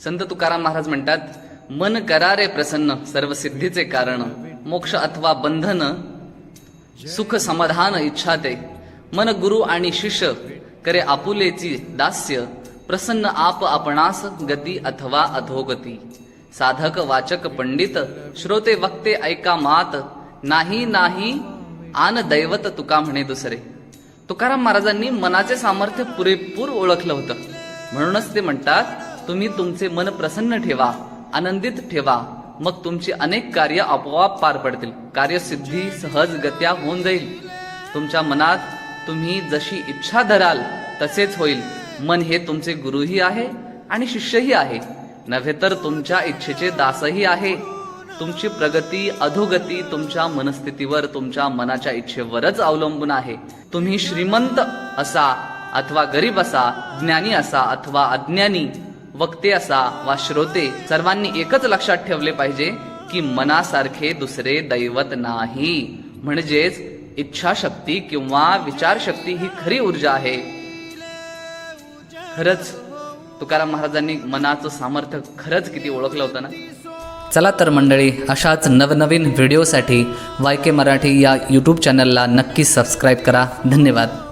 संत तुकाराम महाराज म्हणतात, मन करा रे प्रसन्न सर्व सिद्धीचे कारण, मोक्ष अथवा बंधन सुख समाधान इच्छा ते, मन गुरु आणि शिष्य करे आपुलेची दास्य, प्रसन्न आप आपणास गती अथवा अधोगती, साधक वाचक पंडित श्रोते वक्ते ऐका मात, नाही नाही आन दैवत तुका म्हणे दुसरे. तुकाराम महाराजांनी मनाचे सामर्थ्य पुरेपूर ओळखलं होतं. म्हणूनच ते म्हणतात, तुम्ही तुमचे मन प्रसन्न ठेवा, आनंदित ठेवा, मग तुमची अनेक कार्य आपोआप पार पडतील. कार्यसिद्धी सहजगत्या होऊन जाईल. तुमच्या मनात तुम्ही जशी इच्छा धराल तसेच होईल. मन हे तुमचे गुरुही आहे आणि शिष्यही आहे, नव्हे तर तुमच्या इच्छेचे दासही आहे. तुमची प्रगती अधोगती तुमच्या मनस्थितीवर, तुमच्या मनाच्या इच्छेवरच अवलंबून आहे. तुम्ही श्रीमंत असा अथवा गरीब असा, ज्ञानी असा अथवा अज्ञानी, वक्ते असा वा श्रोते, सर्वांनी एकच लक्षात ठेवले पाहिजे की मनासारखे दुसरे दैवत नाही. म्हणजेच इच्छाशक्ती किंवा विचारशक्ती ही खरी ऊर्जा आहे. खरंच तुकाराम महाराजांनी मनाचं सामर्थ्य खरंच किती ओळखलं होतं ना. चला तर मंडळी, अशाच नवनवीन व्हिडिओसाठी YK मराठी या यूट्यूब चॅनलला नक्की सबस्क्राईब करा. धन्यवाद.